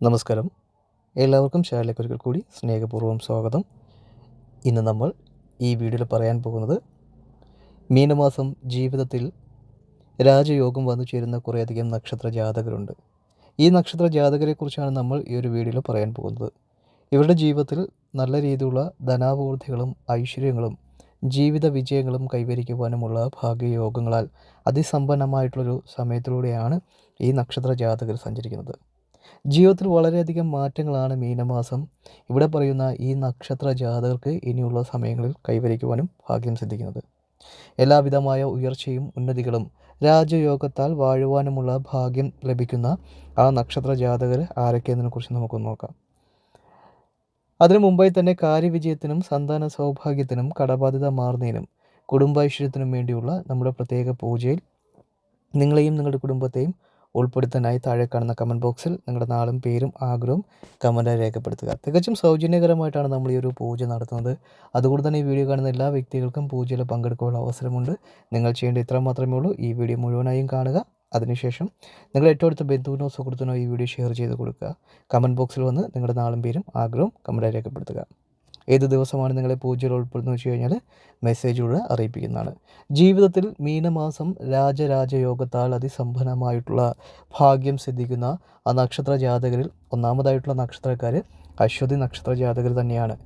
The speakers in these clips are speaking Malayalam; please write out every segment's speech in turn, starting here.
നമസ്കാരം. എല്ലാവർക്കും ചാനലിലേക്ക് ഒരിക്കൽ കൂടി സ്നേഹപൂർവ്വം സ്വാഗതം. ഇന്ന് നമ്മൾ ഈ വീഡിയോയിൽ പറയാൻ പോകുന്നത് മീനമാസം ജീവിതത്തിൽ രാജയോഗം വന്നു ചേരുന്ന കുറേയധികം നക്ഷത്ര ജാതകരുണ്ട്. ഈ നക്ഷത്ര ജാതകരെക്കുറിച്ചാണ് നമ്മൾ ഈ ഒരു വീഡിയോയിൽ പറയാൻ പോകുന്നത്. ഇവരുടെ ജീവിതത്തിൽ നല്ല രീതിയിലുള്ള ധനാഭിവൃദ്ധികളും ഐശ്വര്യങ്ങളും ജീവിത വിജയങ്ങളും കൈവരിക്കുവാനുമുള്ള ഭാഗ്യയോഗങ്ങളാൽ അതിസമ്പന്നമായിട്ടുള്ളൊരു സമയത്തിലൂടെയാണ് ഈ നക്ഷത്ര ജാതകർ സഞ്ചരിക്കുന്നത്. ജീവിതത്തിൽ വളരെയധികം മാറ്റങ്ങളാണ് മീനമാസം ഇവിടെ പറയുന്ന ഈ നക്ഷത്ര ജാതകർക്ക് ഇനിയുള്ള സമയങ്ങളിൽ കൈവരിക്കുവാനും ഭാഗ്യം സിദ്ധിക്കുന്നത്. എല്ലാവിധമായ ഉയർച്ചയും ഉന്നതികളും രാജയോഗത്താൽ വാഴുവാനുമുള്ള ഭാഗ്യം ലഭിക്കുന്ന ആ നക്ഷത്ര ജാതകർ ആരൊക്കെയെന്നതിനെക്കുറിച്ച് നമുക്ക് നോക്കാം. അതിനു മുമ്പായി തന്നെ കാര്യവിജയത്തിനും സന്താന സൗഭാഗ്യത്തിനും കടബാധ്യത മാറുന്നതിനും കുടുംബൈശ്വര്യത്തിനും വേണ്ടിയുള്ള നമ്മുടെ പ്രത്യേക പൂജയിൽ നിങ്ങളെയും നിങ്ങളുടെ കുടുംബത്തെയും ഉൾപ്പെടുത്താനായി താഴെ കാണുന്ന കമൻറ്റ് ബോക്സിൽ നിങ്ങളുടെ നാളും പേരും ആഗ്രഹവും കമൻറ്റായി രേഖപ്പെടുത്തുക. തികച്ചും സൗജന്യകരമായിട്ടാണ് നമ്മൾ ഈ ഒരു പൂജ നടത്തുന്നത്. അതുകൊണ്ട് തന്നെ ഈ വീഡിയോ കാണുന്ന എല്ലാ വ്യക്തികൾക്കും പൂജയിൽ പങ്കെടുക്കാനുള്ള അവസരമുണ്ട്. നിങ്ങൾ ചെയ്യേണ്ട ഇത്ര മാത്രമേ ഉള്ളൂ. ഈ വീഡിയോ മുഴുവനായും കാണുക. അതിനുശേഷം നിങ്ങൾ ഏറ്റവും അടുത്ത ബന്ധുവിനോ സുഹൃത്തിനോ ഈ വീഡിയോ ഷെയർ ചെയ്ത് കൊടുക്കുക. കമൻറ്റ് ബോക്സിൽ വന്ന് നിങ്ങളുടെ നാളും പേരും ആഗ്രഹവും കമൻറ്റായി രേഖപ്പെടുത്തുക. ഏത് ദിവസമാണ് നിങ്ങളെ പൂജയിൽ ഉൾപ്പെടുന്നത് വെച്ച് കഴിഞ്ഞാൽ മെസ്സേജിലൂടെ അറിയിപ്പിക്കുന്നതാണ്. ജീവിതത്തിൽ മീനമാസം രാജയോഗത്താൽ അതിസമ്പന്നമായിട്ടുള്ള ഭാഗ്യം സിദ്ധിക്കുന്ന ആ നക്ഷത്ര ജാതകരിൽ ഒന്നാമതായിട്ടുള്ള നക്ഷത്രക്കാർ അശ്വതി നക്ഷത്ര ജാതകർ തന്നെയാണ്.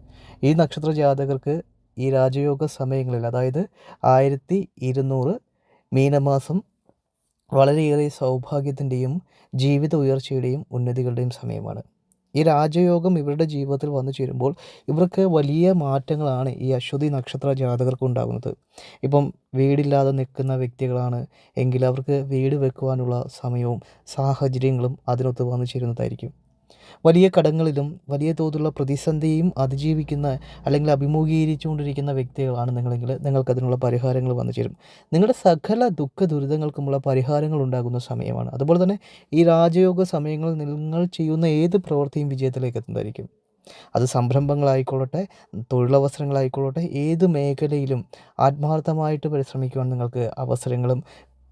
ഈ നക്ഷത്ര ജാതകർക്ക് ഈ രാജയോഗ സമയങ്ങളിൽ, അതായത് 1200 മീനമാസം വളരെയേറെ സൗഭാഗ്യത്തിൻ്റെയും ജീവിത ഉയർച്ചയുടെയും ഉന്നതികളുടെയും സമയമാണ്. ഈ രാജയോഗം ഇവരുടെ ജീവിതത്തിൽ വന്നു ചേരുമ്പോൾ ഇവർക്ക് വലിയ മാറ്റങ്ങളാണ് ഈ അശ്വതി നക്ഷത്ര ജാതകർക്ക് ഉണ്ടാകുന്നത്. ഇപ്പം വീടില്ലാതെ നിൽക്കുന്ന വ്യക്തികളാണ് എങ്കിൽ അവർക്ക് വീട് വെക്കുവാനുള്ള സമയവും സാഹചര്യങ്ങളും അതിനൊത്ത് വന്നു ചേരുന്നതായിരിക്കും. വലിയ കടങ്ങളിലും വലിയ തോതിലുള്ള പ്രതിസന്ധിയും അതിജീവിക്കുന്ന അല്ലെങ്കിൽ അഭിമുഖീകരിച്ചുകൊണ്ടിരിക്കുന്ന വ്യക്തികളാണ് നിങ്ങളെങ്കിൽ നിങ്ങൾക്കതിനുള്ള പരിഹാരങ്ങൾ വന്നു ചേരും. നിങ്ങളുടെ സകല ദുഃഖ ദുരിതങ്ങൾക്കുമുള്ള പരിഹാരങ്ങൾ ഉണ്ടാകുന്ന സമയമാണ്. അതുപോലെ തന്നെ ഈ രാജയോഗ സമയങ്ങളിൽ നിങ്ങൾ ചെയ്യുന്ന ഏത് പ്രവൃത്തിയും വിജയത്തിലേക്ക് എത്തുന്നതായിരിക്കും. അത് സംരംഭങ്ങളായിക്കൊള്ളട്ടെ, തൊഴിലവസരങ്ങളായിക്കൊള്ളട്ടെ, ഏത് മേഖലയിലും ആത്മാർത്ഥമായിട്ട് പരിശ്രമിക്കുവാൻ നിങ്ങൾക്ക് അവസരങ്ങളും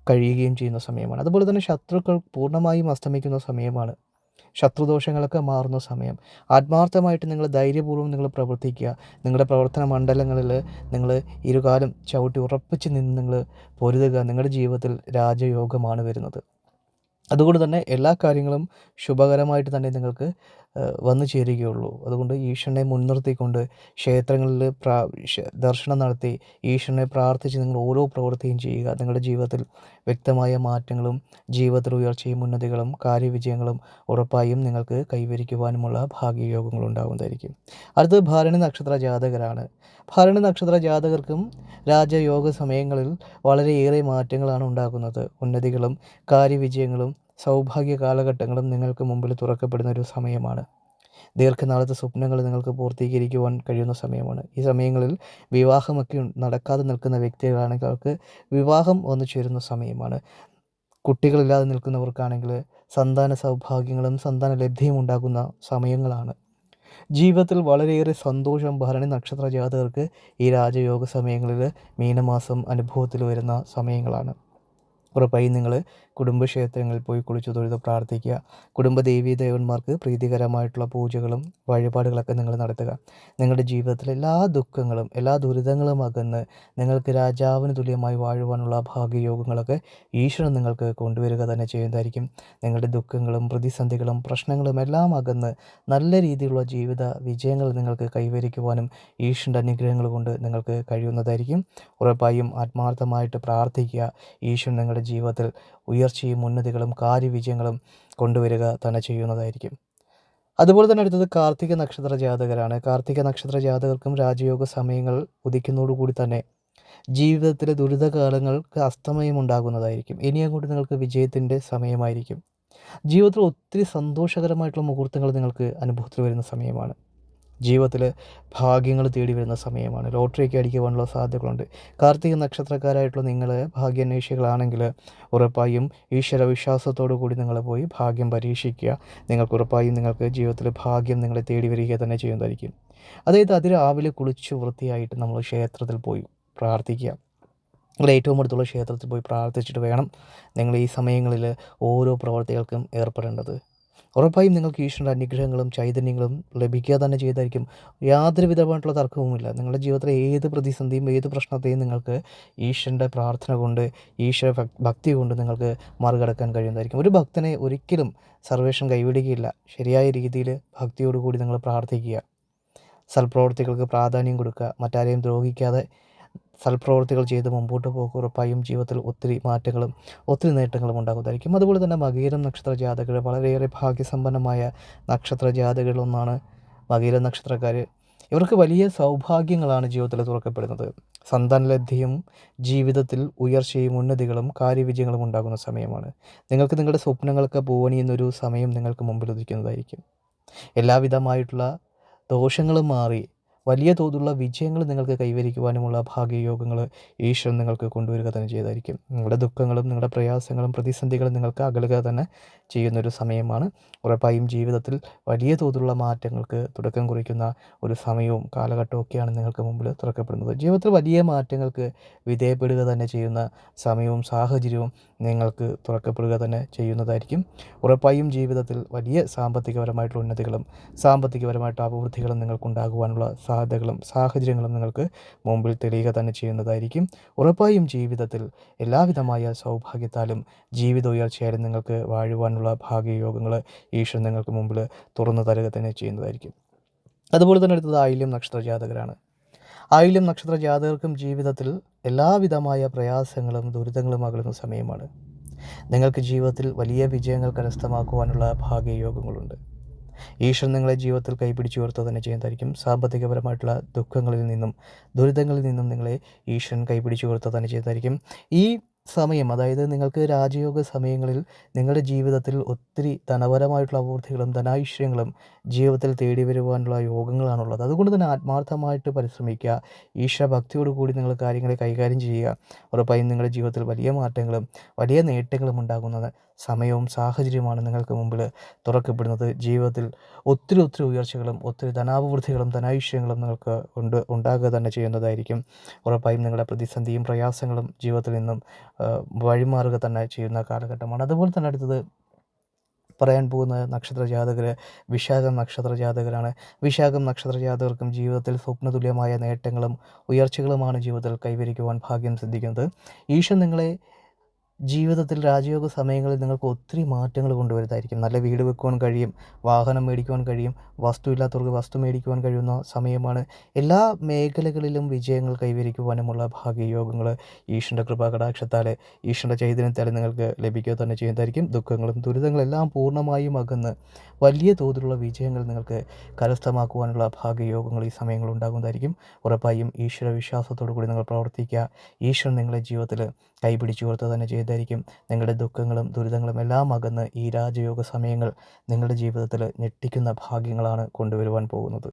കഴിയുകയും ചെയ്യുന്ന സമയമാണ്. അതുപോലെ തന്നെ ശത്രുക്കൾ പൂർണ്ണമായും അസ്തമിക്കുന്ന സമയമാണ്. ശത്രുദോഷങ്ങളൊക്കെ മാറുന്ന സമയം. ആത്മാർത്ഥമായിട്ട് നിങ്ങൾ ധൈര്യപൂർവ്വം നിങ്ങൾ പ്രവർത്തിക്കുക. നിങ്ങളുടെ പ്രവർത്തന മണ്ഡലങ്ങളിൽ നിങ്ങൾ ഇരുകാലം ചവിട്ടി ഉറപ്പിച്ച് നിന്ന് നിങ്ങൾ പൊരുതുക. നിങ്ങളുടെ ജീവിതത്തിൽ രാജയോഗമാണ് വരുന്നത്. അതുകൊണ്ട് തന്നെ എല്ലാ കാര്യങ്ങളും ശുഭകരമായിട്ട് തന്നെ നിങ്ങൾക്ക് വന്നു ചേരുകയുള്ളൂ. അതുകൊണ്ട് ഈശ്വരനെ മുൻനിർത്തിക്കൊണ്ട് ക്ഷേത്രങ്ങളിൽ ദർശനം നടത്തി ഈശ്വരനെ പ്രാർത്ഥിച്ച് നിങ്ങൾ ഓരോ പ്രവൃത്തിയും ചെയ്യുക. നിങ്ങളുടെ ജീവിതത്തിൽ വ്യക്തമായ മാറ്റങ്ങളും ജീവിതത്തിൽ ഉയർച്ചയും ഉന്നതികളും കാര്യവിജയങ്ങളും ഉറപ്പായും നിങ്ങൾക്ക് കൈവരിക്കുവാനുമുള്ള ഭാഗ്യയോഗങ്ങൾ ഉണ്ടാകുന്നതായിരിക്കും. അടുത്തത് ഭരണി നക്ഷത്ര ജാതകരാണ്. ഭരണി നക്ഷത്ര ജാതകർക്കും രാജയോഗ സമയങ്ങളിൽ വളരെയേറെ മാറ്റങ്ങളാണ് ഉണ്ടാകുന്നത്. ഉന്നതികളും കാര്യവിജയങ്ങളും സൗഭാഗ്യ കാലഘട്ടങ്ങളും നിങ്ങൾക്ക് മുമ്പിൽ തുറക്കപ്പെടുന്ന ഒരു സമയമാണ്. ദീർഘനാളത്തെ സ്വപ്നങ്ങൾ നിങ്ങൾക്ക് പൂർത്തീകരിക്കുവാൻ കഴിയുന്ന സമയമാണ്. ഈ സമയങ്ങളിൽ വിവാഹമൊക്കെ നടക്കാതെ നിൽക്കുന്ന വ്യക്തികളാണെങ്കിൽ അവർക്ക് വിവാഹം വന്നു ചേരുന്ന സമയമാണ്. കുട്ടികളില്ലാതെ നിൽക്കുന്നവർക്കാണെങ്കിൽ സന്താന സൗഭാഗ്യങ്ങളും സന്താന ലഭ്യവും ഉണ്ടാകുന്ന സമയങ്ങളാണ്. ജീവിതത്തിൽ വളരെയേറെ സന്തോഷം ഭരണി നക്ഷത്ര ജാതകർക്ക് ഈ രാജയോഗ സമയങ്ങളിൽ മീനമാസം അനുഭവത്തിൽ വരുന്ന സമയങ്ങളാണ്. ഉറപ്പായും നിങ്ങൾ കുടുംബക്ഷേത്രങ്ങളിൽ പോയി കുളിച്ചു തൊഴുത് പ്രാർത്ഥിക്കുക. കുടുംബ ദേവീ ദേവന്മാർക്ക് പ്രീതികരമായിട്ടുള്ള പൂജകളും വഴിപാടുകളൊക്കെ നിങ്ങൾ നടത്തുക. നിങ്ങളുടെ ജീവിതത്തിലെ എല്ലാ ദുഃഖങ്ങളും എല്ലാ ദുരിതങ്ങളും അകന്ന് നിങ്ങൾക്ക് രാജാവിന് തുല്യമായി വാഴുവാനുള്ള ഭാഗ്യയോഗങ്ങളൊക്കെ ഈശ്വരൻ നിങ്ങൾക്ക് കൊണ്ടുവരിക തന്നെ ചെയ്യുന്നതായിരിക്കും. നിങ്ങളുടെ ദുഃഖങ്ങളും പ്രതിസന്ധികളും പ്രശ്നങ്ങളും എല്ലാം അകന്ന് നല്ല രീതിയിലുള്ള ജീവിത വിജയങ്ങൾ നിങ്ങൾക്ക് കൈവരിക്കുവാനും ഈശ്വരൻ്റെ അനുഗ്രഹങ്ങൾ കൊണ്ട് നിങ്ങൾക്ക് കഴിയുന്നതായിരിക്കും. ഉറപ്പായും ആത്മാർത്ഥമായിട്ട് പ്രാർത്ഥിക്കുക. ഈശ്വരൻ നിങ്ങളുടെ ജീവിതത്തിൽ ഉയർച്ചയും ഉന്നതികളും കാര്യവിജയങ്ങളും കൊണ്ടുവരിക തന്നെ ചെയ്യുന്നതായിരിക്കും. അതുപോലെ തന്നെ അടുത്തത് കാർത്തിക നക്ഷത്ര ജാതകരാണ്. കാർത്തിക നക്ഷത്ര ജാതകർക്കും രാജയോഗ സമയങ്ങൾ ഉദിക്കുന്നതോടുകൂടി തന്നെ ജീവിതത്തിലെ ദുരിതകാലങ്ങൾക്ക് അസ്തമയം ഉണ്ടാകുന്നതായിരിക്കും. ഇനി അങ്ങോട്ട് നിങ്ങൾക്ക് വിജയത്തിൻ്റെ സമയമായിരിക്കും. ജീവിതത്തിൽ ഒത്തിരി സന്തോഷകരമായിട്ടുള്ള മുഹൂർത്തങ്ങൾ നിങ്ങൾക്ക് അനുഭവത്തിൽ വരുന്ന സമയമാണ്. ജീവിതത്തിൽ ഭാഗ്യങ്ങൾ തേടി വരുന്ന സമയമാണ്. ലോട്ടറിയൊക്കെ അടിക്കുവാനുള്ള സാധ്യതകളുണ്ട്. കാർത്തിക നക്ഷത്രക്കാരായിട്ടുള്ള നിങ്ങൾ ഭാഗ്യാന്വേഷികളാണെങ്കിൽ ഉറപ്പായും ഈശ്വര വിശ്വാസത്തോടു കൂടി നിങ്ങൾ പോയി ഭാഗ്യം പരീക്ഷിക്കുക. നിങ്ങൾക്ക് ഉറപ്പായും നിങ്ങൾക്ക് ജീവിതത്തിൽ ഭാഗ്യം നിങ്ങളെ തേടി വരിക തന്നെ ചെയ്യുന്നതായിരിക്കും. അതായത് അതിരാവിലെ കുളിച്ച് വൃത്തിയായിട്ട് നമ്മൾ ക്ഷേത്രത്തിൽ പോയി പ്രാർത്ഥിക്കുക. നിങ്ങൾ ഏറ്റവും അടുത്തുള്ള ക്ഷേത്രത്തിൽ പോയി പ്രാർത്ഥിച്ചിട്ട് വേണം നിങ്ങൾ ഈ സമയങ്ങളിൽ ഓരോ പ്രവർത്തികൾക്കും ഏർപ്പെടേണ്ടത്. ഉറപ്പായും നിങ്ങൾക്ക് ഈശ്വരൻ്റെ അനുഗ്രഹങ്ങളും ചൈതന്യങ്ങളും ലഭിക്കുക തന്നെ ചെയ്തായിരിക്കും. യാതൊരു വിധമായിട്ടുള്ള തർക്കവുമില്ല. നിങ്ങളുടെ ജീവിതത്തിലെ ഏത് പ്രതിസന്ധിയും ഏത് പ്രശ്നത്തെയും നിങ്ങൾക്ക് ഈശ്വരൻ്റെ പ്രാർത്ഥന കൊണ്ട് ഈശ്വര ഭക്തി കൊണ്ട് നിങ്ങൾക്ക് മറികടക്കാൻ കഴിയുന്നതായിരിക്കും. ഒരു ഭക്തനെ ഒരിക്കലും സർവേഷൻ കൈവിടുകയില്ല. ശരിയായ രീതിയിൽ ഭക്തിയോടുകൂടി നിങ്ങൾ പ്രാർത്ഥിക്കുക, സൽപ്രവർത്തികൾക്ക് പ്രാധാന്യം കൊടുക്കുക, മറ്റാരെയും ദ്രോഹിക്കാതെ സൽപ്രവർത്തികൾ ചെയ്ത് മുമ്പോട്ട് പോകുക. ഉറപ്പായും ജീവിതത്തിൽ ഒത്തിരി മാറ്റങ്ങളും ഒത്തിരി നേട്ടങ്ങളും ഉണ്ടാകുന്നതായിരിക്കും. അതുപോലെ തന്നെ മകയിരം നക്ഷത്ര ജാതകർ വളരെയേറെ ഭാഗ്യസമ്പന്നമായ നക്ഷത്ര ജാതകളിലൊന്നാണ് മകയിരം നക്ഷത്രക്കാർ. ഇവർക്ക് വലിയ സൗഭാഗ്യങ്ങളാണ് ജീവിതത്തിൽ തുറക്കപ്പെടുന്നത്. സന്താനലബ്ധിയും ജീവിതത്തിൽ ഉയർച്ചയും ഉന്നതികളും കാര്യവിജയങ്ങളും ഉണ്ടാകുന്ന സമയമാണ്. നിങ്ങൾക്ക് നിങ്ങളുടെ സ്വപ്നങ്ങളൊക്കെ പൂവണിയുന്നൊരു സമയം നിങ്ങൾക്ക് മുമ്പിൽ ഉദിക്കുന്നതായിരിക്കും. എല്ലാവിധമായിട്ടുള്ള ദോഷങ്ങളും മാറി വലിയ തോതിലുള്ള വിജയങ്ങൾ നിങ്ങൾക്ക് കൈവരിക്കുവാനുമുള്ള ഭാഗ്യയോഗങ്ങൾ ഈശ്വരൻ നിങ്ങൾക്ക് കൊണ്ടുവരിക തന്നെ ചെയ്തായിരിക്കും. നിങ്ങളുടെ ദുഃഖങ്ങളും നിങ്ങളുടെ പ്രയാസങ്ങളും പ്രതിസന്ധികളും നിങ്ങൾക്ക് അകലുക തന്നെ ചെയ്യുന്നൊരു സമയമാണ്. ഉറപ്പായും ജീവിതത്തിൽ വലിയ തോതിലുള്ള മാറ്റങ്ങൾക്ക് തുടക്കം കുറിക്കുന്ന ഒരു സമയവും കാലഘട്ടവും ഒക്കെയാണ് നിങ്ങൾക്ക് മുമ്പിൽ തുറക്കപ്പെടുന്നത്. ജീവിതത്തിൽ വലിയ മാറ്റങ്ങൾക്ക് വിധേയപ്പെടുക തന്നെ ചെയ്യുന്ന സമയവും സാഹചര്യവും നിങ്ങൾക്ക് തുറക്കപ്പെടുക തന്നെ ചെയ്യുന്നതായിരിക്കും. ഉറപ്പായും ജീവിതത്തിൽ വലിയ സാമ്പത്തികപരമായിട്ടുള്ള ഉന്നതികളും സാമ്പത്തികപരമായിട്ട് അഭിവൃദ്ധികളും നിങ്ങൾക്കുണ്ടാകുവാനുള്ള സാധ്യതകളും സാഹചര്യങ്ങളും നിങ്ങൾക്ക് മുമ്പിൽ തെളിയുക തന്നെ ചെയ്യുന്നതായിരിക്കും. ഉറപ്പായും ജീവിതത്തിൽ എല്ലാവിധമായ സൗഭാഗ്യത്താലും ജീവിത ഉയർച്ചയാലും നിങ്ങൾക്ക് വാഴുവാനുള്ള ഭാഗ്യയോഗങ്ങൾ ഈശ്വരൻ നിങ്ങൾക്ക് മുമ്പിൽ തുറന്നു തരിക തന്നെ ചെയ്യുന്നതായിരിക്കും. അതുപോലെ തന്നെ അടുത്തത് ആയില്യം നക്ഷത്ര ജാതകരാണ്. ആയില്യം നക്ഷത്ര ജാതകർക്കും ജീവിതത്തിൽ എല്ലാവിധമായ പ്രയാസങ്ങളും ദുരിതങ്ങളും അകലുന്ന സമയമാണ്. നിങ്ങൾക്ക് ജീവിതത്തിൽ വലിയ വിജയങ്ങൾ കരസ്ഥമാക്കുവാനുള്ള ഭാഗ്യയോഗങ്ങളുണ്ട്. ഈശ്വരൻ നിങ്ങളെ ജീവിതത്തിൽ കൈപിടിച്ചുയർത്തുക തന്നെ ചെയ്യുന്നതായിരിക്കും. സാമ്പത്തികപരമായിട്ടുള്ള ദുഃഖങ്ങളിൽ നിന്നും ദുരിതങ്ങളിൽ നിന്നും നിങ്ങളെ ഈശ്വരൻ കൈപിടിച്ചുയർത്തുക തന്നെ ചെയ്യുന്നതായിരിക്കും. ഈ സമയം, അതായത് നിങ്ങൾക്ക് രാജയോഗ സമയങ്ങളിൽ നിങ്ങളുടെ ജീവിതത്തിൽ ഒത്തിരി ധനപരമായിട്ടുള്ള അഭിവൃദ്ധികളും ധനാഐശ്വര്യങ്ങളും ജീവിതത്തിൽ തേടി വരുവാനുള്ള യോഗങ്ങളാണുള്ളത്. അതുകൊണ്ട് തന്നെ ആത്മാർത്ഥമായിട്ട് പരിശ്രമിക്കുക. ഈശ്വരഭക്തിയോടു കൂടി നിങ്ങൾ കാര്യങ്ങളെ കൈകാര്യം ചെയ്യുക. ഉറപ്പായും നിങ്ങളുടെ ജീവിതത്തിൽ വലിയ മാറ്റങ്ങളും വലിയ നേട്ടങ്ങളും ഉണ്ടാകുന്ന സമയവും സാഹചര്യമാണ് നിങ്ങൾക്ക് മുമ്പിൽ തുറക്കപ്പെടുന്നത്. ജീവിതത്തിൽ ഒത്തിരി ഉയർച്ചകളും ഒത്തിരി ധനാഭിവൃദ്ധികളും ധനാഐശ്വര്യങ്ങളും നിങ്ങൾക്ക് ഉണ്ടാകുക തന്നെ ചെയ്യുന്നതായിരിക്കും. ഉറപ്പായും നിങ്ങളുടെ പ്രതിസന്ധിയും പ്രയാസങ്ങളും ജീവിതത്തിൽ നിന്നും വഴിമാറുക തന്നെ ചെയ്യുന്ന കാലഘട്ടമാണ്. അതുപോലെ തന്നെ അടുത്തത് പറയാൻ പോകുന്ന നക്ഷത്ര ജാതകർ വിശാഖം നക്ഷത്ര ജാതകരാണ്. വിശാഖം നക്ഷത്ര ജാതകർക്കും ജീവിതത്തിൽ സ്വപ്നതുല്യമായ നേട്ടങ്ങളും ഉയർച്ചകളുമാണ് ജീവിതത്തിൽ കൈവരിക്കുവാൻ ഭാഗ്യം സിദ്ധിക്കുന്നത്. ഈശ്വരൻ നിങ്ങളെ ജീവിതത്തിൽ രാജയോഗ സമയങ്ങളിൽ നിങ്ങൾക്ക് ഒത്തിരി മാറ്റങ്ങൾ കൊണ്ടുവരുന്നതായിരിക്കും. നല്ല വീട് വെക്കുവാൻ കഴിയും, വാഹനം മേടിക്കുവാൻ കഴിയും, വസ്തു ഇല്ലാത്തവർക്ക് വസ്തു മേടിക്കുവാൻ കഴിയുന്ന സമയമാണ്. എല്ലാ മേഖലകളിലും വിജയങ്ങൾ കൈവരിക്കുവാനുമുള്ള ഭാഗ്യയോഗങ്ങൾ ഈശ്വരൻ്റെ കൃപാകടാക്ഷത്താൽ ഈശ്വരൻ്റെ ചൈതന്യത്താൽ നിങ്ങൾക്ക് ലഭിക്കുക തന്നെ ചെയ്യുന്നതായിരിക്കും. ദുഃഖങ്ങളും ദുരിതങ്ങളെല്ലാം പൂർണ്ണമായും അകന്ന് വലിയ തോതിലുള്ള വിജയങ്ങൾ നിങ്ങൾക്ക് കരസ്ഥമാക്കുവാനുള്ള ഭാഗ്യയോഗങ്ങൾ ഈ സമയങ്ങൾ ഉണ്ടാകുന്നതായിരിക്കും. ഉറപ്പായും ഈശ്വര വിശ്വാസത്തോടു കൂടി നിങ്ങൾ പ്രവർത്തിക്കുക. ഈശ്വരൻ നിങ്ങളുടെ ജീവിതത്തിൽ കൈപിടിച്ചുയർത്തുക തന്നെ ചെയ്തായിരിക്കും. നിങ്ങളുടെ ദുഃഖങ്ങളും ദുരിതങ്ങളും എല്ലാം അകന്ന് ഈ രാജയോഗ സമയങ്ങൾ നിങ്ങളുടെ ജീവിതത്തിൽ ഞെട്ടിക്കുന്ന ഭാഗ്യങ്ങളാണ് കൊണ്ടുവരുവാൻ പോകുന്നത്.